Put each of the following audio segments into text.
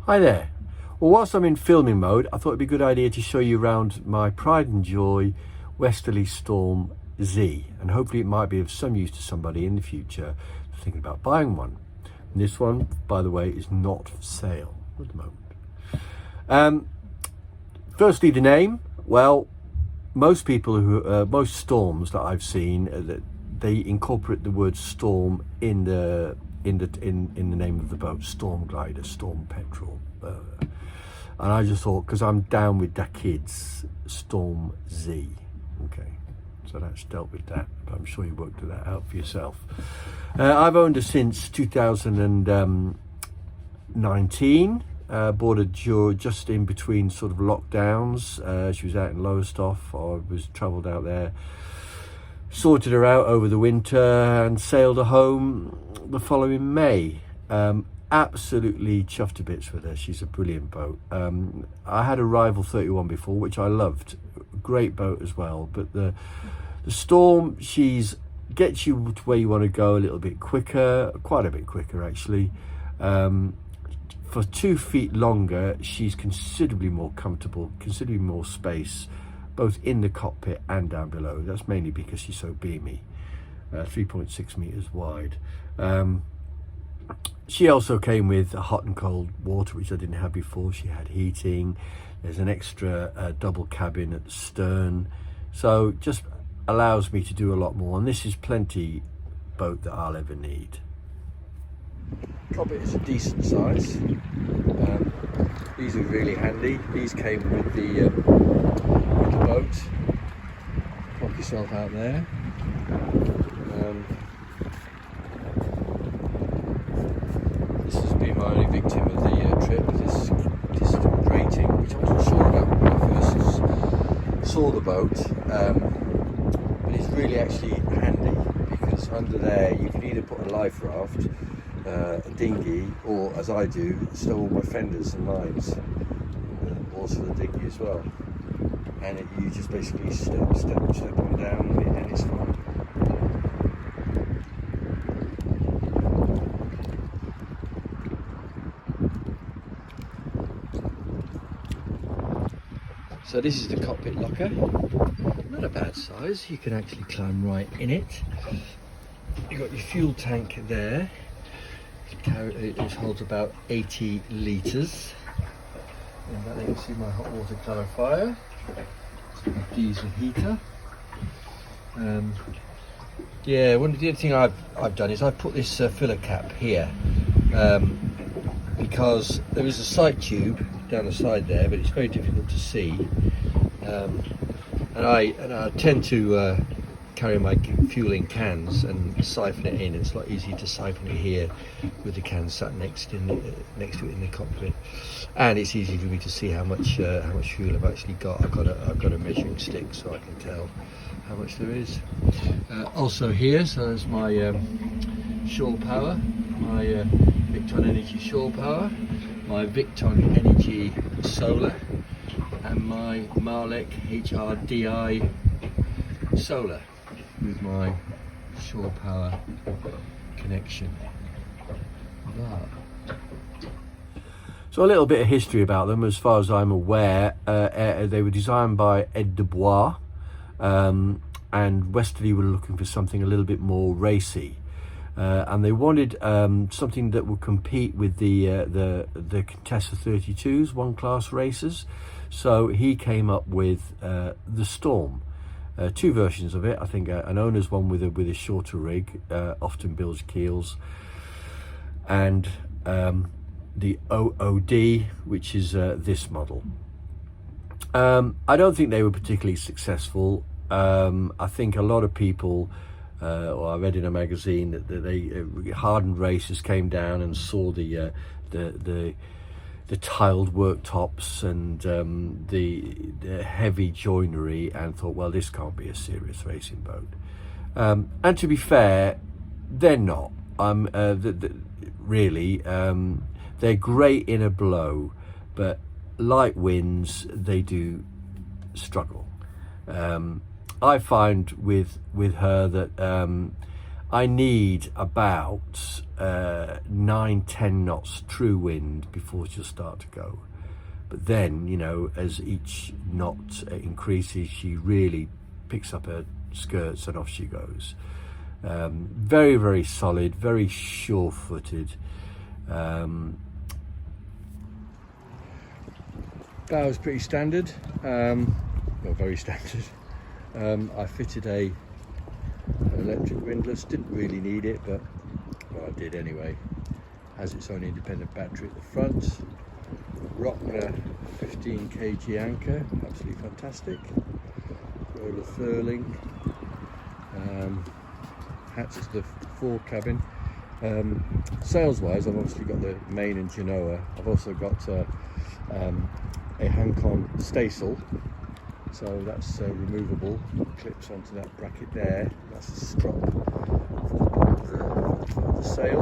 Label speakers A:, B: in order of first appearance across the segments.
A: Hi there. Well, whilst I'm in filming mode, I thought it'd be a good idea to show you around my pride and joy Westerly Storm Z, and hopefully it might be of some use to somebody in the future thinking about buying one. And this one, by the way, is not for sale at the moment. Firstly, the name. Well, most people most storms that I've seen, they incorporate the word storm in the name of the boat. Storm glider, storm petrel, and I just thought, because I'm down with the kids, Storm Z. Okay, so that's dealt with that, but I'm sure you worked that out for yourself. I've owned her since 2019. Bought her just in between sort of lockdowns. She was out in Lowestoft. I was travelled out there, sorted her out over the winter and sailed her home the following May. Absolutely chuffed to bits with her. She's a brilliant boat. I had a Rival 31 before, which I loved. Great boat as well. But the Storm, she's gets you to where you want to go a little bit quicker, quite a bit quicker actually. For 2 feet longer, she's considerably more comfortable, considerably more space, both in the cockpit and down below. That's mainly because she's so beamy. 3.6 meters wide. She also came with hot and cold water, which I didn't have before. She had heating. There's an extra double cabin at the stern, so just allows me to do a lot more, and this is plenty boat that I'll ever need. Cockpit is a decent size. These are really handy. These came with the boat. Plonk yourself out there. This has been my only victim of the trip. This grating, which I wasn't sure about when I first saw the boat, but it's really actually handy, because under there you can either put a life raft, a dinghy, or as I do, stow all my fenders and lines, also the dinghy as well, and you just basically step on down and it's fine. So this is the cockpit locker. Not a bad size. You can actually climb right in it. You've got your fuel tank there. It holds about 80 litres. And that, you can see my hot water clarifier, diesel heater. Yeah, the other thing I've done is I've put this filler cap here, because there is a sight tube down the side there, but it's very difficult to see. And I tend to carry my fuel in cans and siphon it in. It's a lot easier to siphon it here with the can sat next to it in the cockpit, and it's easy for me to see how much fuel I've actually got. I've got a measuring stick so I can tell how much there is. Also here, so there's my shore power, my Victon Energy shore power, my Victon Energy solar, and my Marlec HRDI solar with my shore power connection. So a little bit of history about them. As far as I'm aware, they were designed by Ed Dubois, and Westerly were looking for something a little bit more racy, and they wanted something that would compete with the Contessa 32s, one class racers. So he came up with the Storm. 2 versions of it. I think an owner's one with a shorter rig, often bilge keels, and the OOD, which is this model. I don't think they were particularly successful. I think a lot of people, or I read in a magazine that they hardened racers came down and saw the tiled worktops and the heavy joinery and thought, well, this can't be a serious racing boat. And to be fair, they're not. Really, they're great in a blow, but light winds, they do struggle. I find with her that I need about 9-10 knots true wind before she'll start to go. But then, you know, as each knot increases, she really picks up her skirts and off she goes. Very, very solid, very sure-footed. Bow's pretty standard, well, very standard. I fitted an electric windlass, didn't really need it, but well, I did anyway. Has its own independent battery at the front. Rockner 15 kg anchor, absolutely fantastic. Roller furling. Hatches to the fore cabin. Sails wise, I've obviously got the main and Genoa. I've also got a Hancon staysail, so that's removable, clips onto that bracket there. That's a strop for the sail.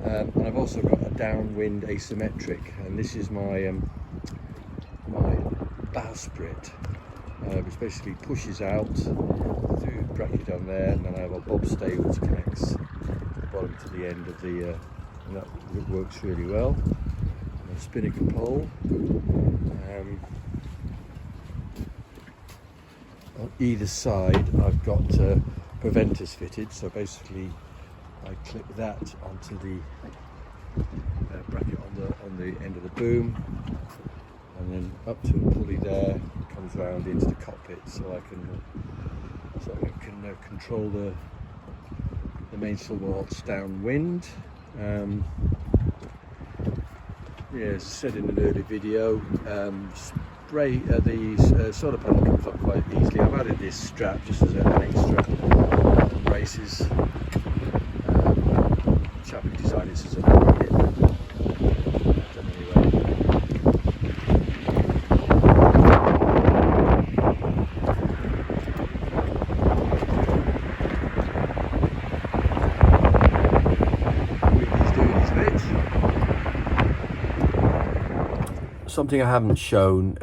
A: And I've also got a downwind asymmetric, and this is my my bowsprit, which basically pushes out through the bracket on there, and then I have a bobstay which connects the bottom to the end of the and that works really well. And a spinnaker pole. On either side I've got preventers fitted, so basically I clip that onto the bracket on the end of the boom, and then up to a pulley there, comes round into the cockpit, so I can control the mainsail waltz downwind. Yeah, as I said in an early video, the solar panel comes up quite easily. I've added this strap just as an extra braces. Chap who designed this as a magnet. Something I haven't shown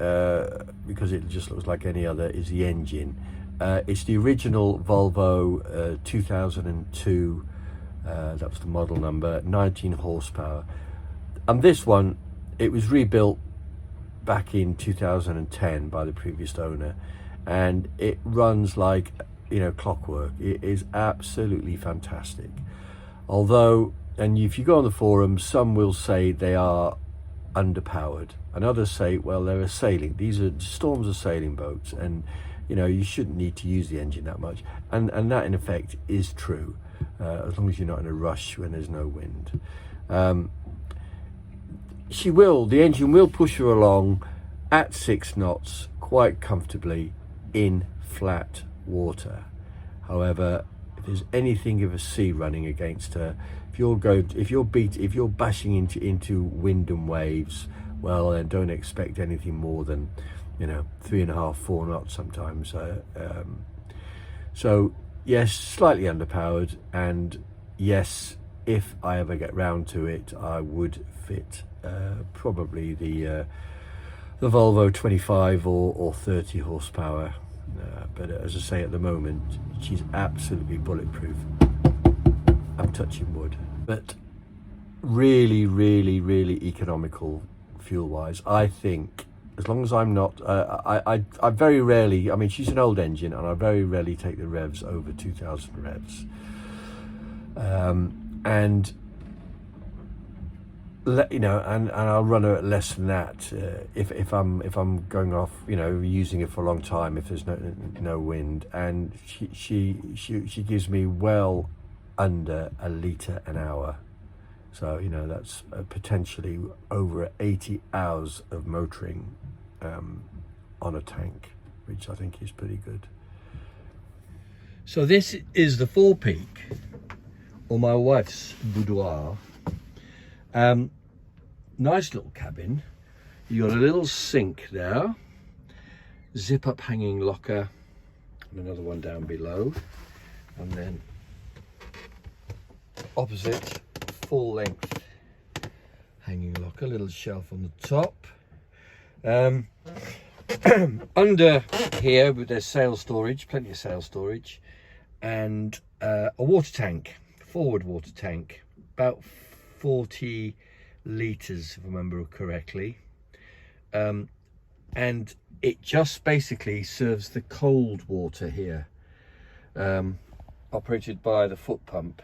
A: because it just looks like any other is the engine. It's the original Volvo 2002, that was the model number, 19 horsepower. And this one, it was rebuilt back in 2010 by the previous owner, and it runs like, you know, clockwork. It is absolutely fantastic. Although, and if you go on the forums, some will say they are underpowered, and others say, well, they're a sailing, Storms are sailing boats, and you know, you shouldn't need to use the engine that much, and that in effect is true, as long as you're not in a rush when there's no wind. The engine will push her along at 6 knots quite comfortably in flat water. However, if there's anything of a sea running against her, if you're bashing into wind and waves, well, then don't expect anything more than, you know, 3.5-4 knots sometimes. So yes, slightly underpowered, and yes, if I ever get round to it, I would fit probably the Volvo 25 or 30 horsepower. But as I say, at the moment, she's absolutely bulletproof. I'm touching wood, but really, really, really economical fuel-wise. I think, as long as I'm not, I very rarely, I mean, she's an old engine, and I very rarely take the revs over 2,000 revs. And you know, and I'll run her at less than that if I'm going off, you know, using it for a long time, if there's no wind. And she gives me well under a litre an hour, so you know, that's potentially over 80 hours of motoring on a tank, which I think is pretty good. So this is the forepeak, or my wife's boudoir. Nice little cabin. You got a little sink there, zip up hanging locker, and another one down below, and then opposite, full length hanging locker, little shelf on the top. Under here, there's sail storage, plenty of sail storage, and a water tank, forward water tank, about 40 litres if I remember correctly, and it just basically serves the cold water here, operated by the foot pump.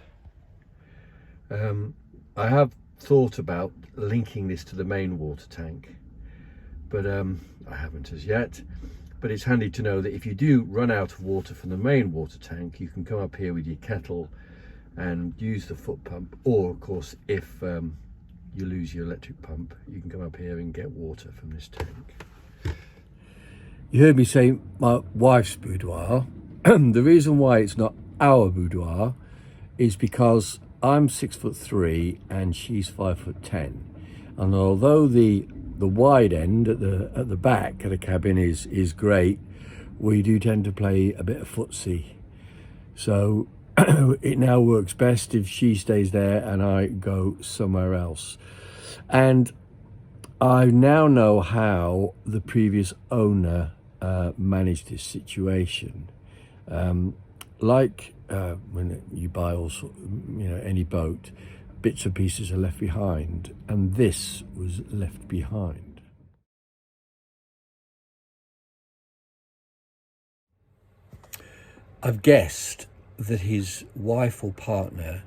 A: I have thought about linking this to the main water tank, but I haven't as yet. But it's handy to know that if you do run out of water from the main water tank, you can come up here with your kettle and use the foot pump, or of course if you lose your electric pump, you can come up here and get water from this tank. You heard me say my wife's boudoir. The reason why it's not our boudoir is because I'm 6'3" and she's 5'10", and although the wide end at the back of the cabin is great, we do tend to play a bit of footsie, so it now works best if she stays there and I go somewhere else. And I now know how the previous owner managed this situation. Like when you buy also, any boat, bits and pieces are left behind, and this was left behind. I've guessed that his wife or partner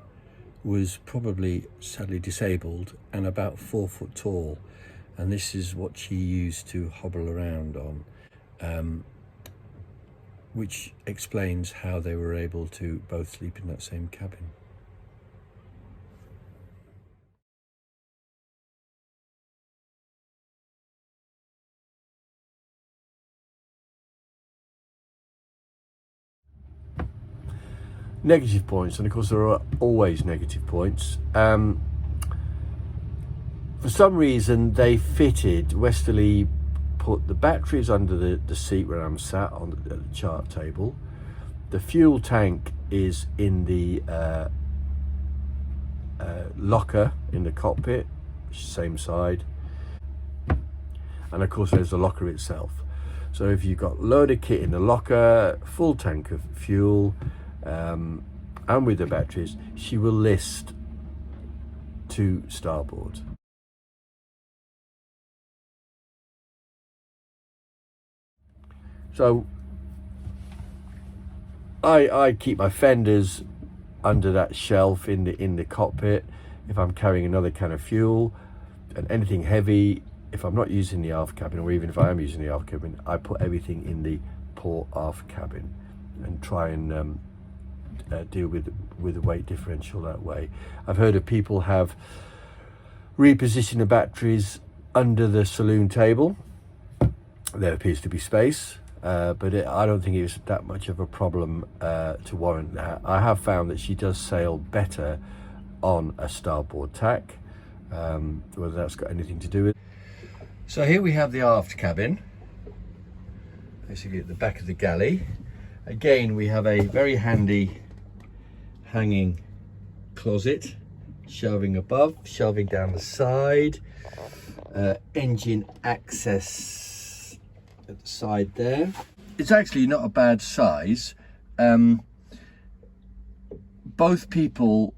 A: was probably sadly disabled and about 4 foot tall, and this is what she used to hobble around on, which explains how they were able to both sleep in that same cabin. Negative points, and of course there are always negative points. For some reason they Westerly put the batteries under the seat where I'm sat on the chart table. The fuel tank is in the locker in the cockpit, same side, and of course there's the locker itself. So if you've got a load of kit in the locker, full tank of fuel, and with the batteries, she will list to starboard. So I keep my fenders under that shelf in the cockpit if I'm carrying another can of fuel, and anything heavy, if I'm not using the aft cabin, or even if I am using the aft cabin, I put everything in the port aft cabin and try and deal with the weight differential that way. I've heard of people have repositioned the batteries under the saloon table. There appears to be space, but I don't think it's that much of a problem to warrant that. I have found that she does sail better on a starboard tack, whether that's got anything to do with it. So here we have the aft cabin, basically at the back of the galley. Again, we have a very handy hanging closet, shelving above, shelving down the side, engine access at the side there. It's actually not a bad size. Both people,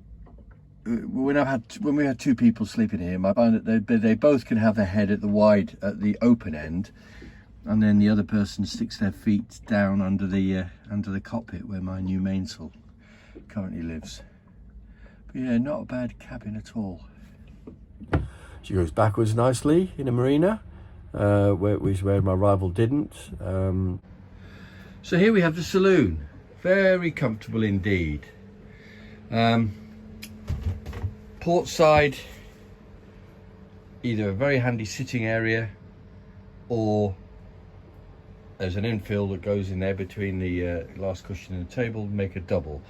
A: when we had two people sleeping here, I found that they both can have their head at the open end, and then the other person sticks their feet down under the cockpit where my new mainsail currently lives. But yeah, not a bad cabin at all. She goes backwards nicely in a marina, where my rival didn't. So here we have the saloon, very comfortable indeed. Port side, either a very handy sitting area, or there's an infill that goes in there between the last cushion and the table, make a double.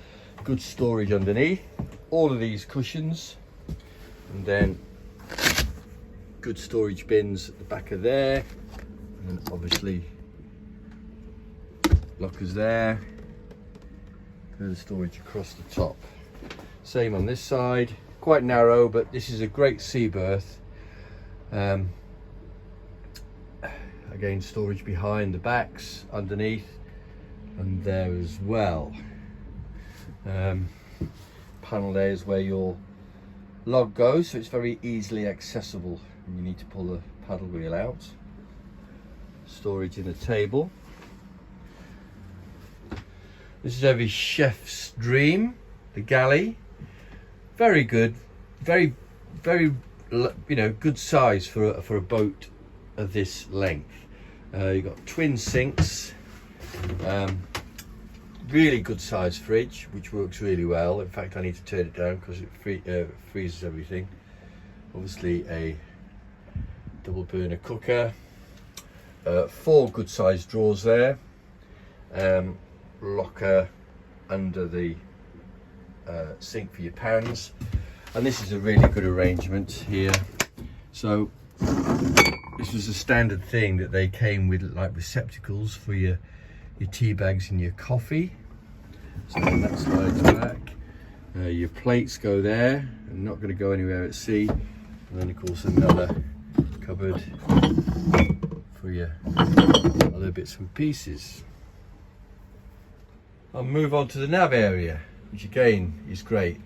A: Good storage underneath, all of these cushions, and then good storage bins at the back of there, and obviously lockers there, further storage across the top. Same on this side, quite narrow, but this is a great sea berth. Again, storage behind the backs, underneath, and there as well. Panel there is where your log goes, so it's very easily accessible when you need to pull the paddle wheel out. Storage in the table. This is every chef's dream, the galley. Very good, very good size for a boat of this length. You've got twin sinks, really good size fridge, which works really well. In fact, I need to turn it down because it freezes everything. Obviously a double burner cooker, 4 good sized drawers there, locker under the sink for your pans, and this is a really good arrangement here. So this was a standard thing that they came with, like receptacles for your tea bags and your coffee. So that slides back. Your plates go there and not going to go anywhere at sea. And then of course another cupboard for your other bits and pieces. I'll move on to the nav area, which again is great.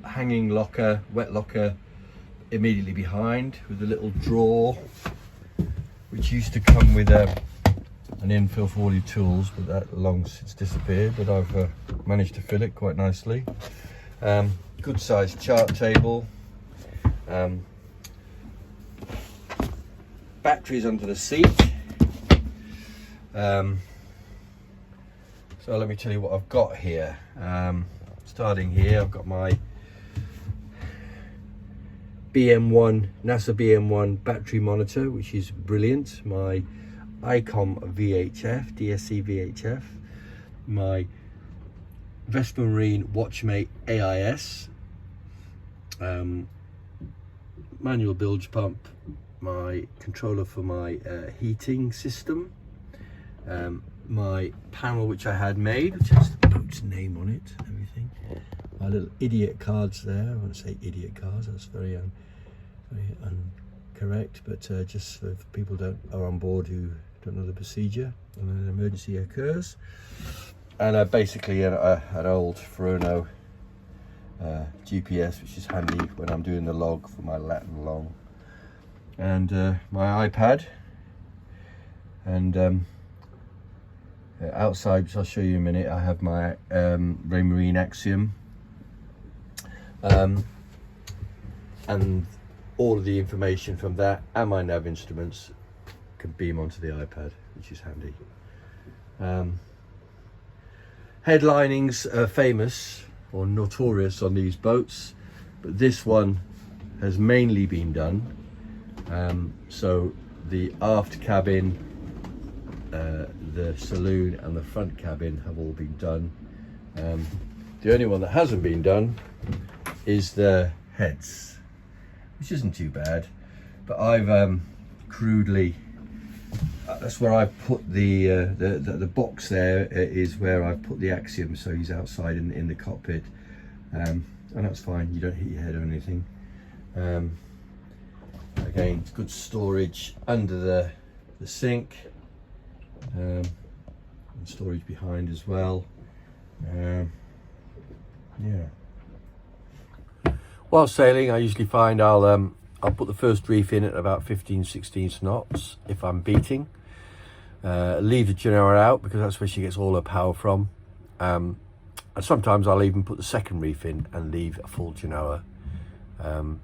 A: Hanging locker, wet locker immediately behind with a little drawer, which used to come with an infill for all your tools, but that long since disappeared, but I've managed to fill it quite nicely. Good sized chart table, batteries under the seat. So let me tell you what I've got here. Starting here, I've got my NASA BM1 battery monitor, which is brilliant. My ICOM VHF, DSC VHF. My Vespa-Marine Watchmate AIS. Manual bilge pump. My controller for my heating system. My panel which I had made, which has the boat's name on it and everything. My little idiot cards there. I won't say idiot cards, that's very incorrect, but just for people are on board who don't know the procedure when an emergency occurs. And basically an old Frono GPS, which is handy when I'm doing the log for my Latin long. And my iPad, and outside, which I'll show you in a minute, I have my Raymarine Axiom, and all of the information from that and my nav instruments can beam onto the iPad, which is handy. Headlinings are famous or notorious on these boats, but this one has mainly been done. So the aft cabin, the saloon and the front cabin have all been done. The only one that hasn't been done is the heads, which isn't too bad, but I've crudely, that's where I put the box there is where I put the Axiom, so he's outside in the cockpit, and that's fine, you don't hit your head or anything. Again, it's good storage under the sink, and storage behind as well. Yeah. While sailing, I usually find I'll put the first reef in at about 15-16 knots if I'm beating. Leave the Genoa out because that's where she gets all her power from. And sometimes I'll even put the second reef in and leave a full Genoa. And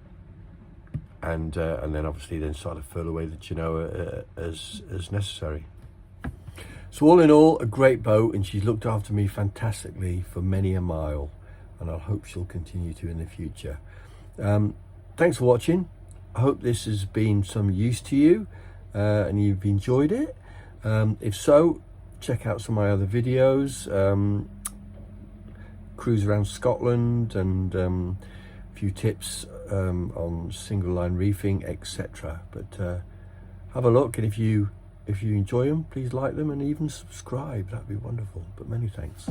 A: then obviously then start to furl away the Genoa as necessary. So all in all, a great boat, and she's looked after me fantastically for many a mile, and I hope she'll continue to in the future. Thanks for watching. I hope this has been some use to you and you've enjoyed it. If so, check out some of my other videos, cruise around Scotland, and a few tips on single line reefing, etc. But have a look, and if you enjoy them, please like them and even subscribe. That'd be wonderful. But many thanks.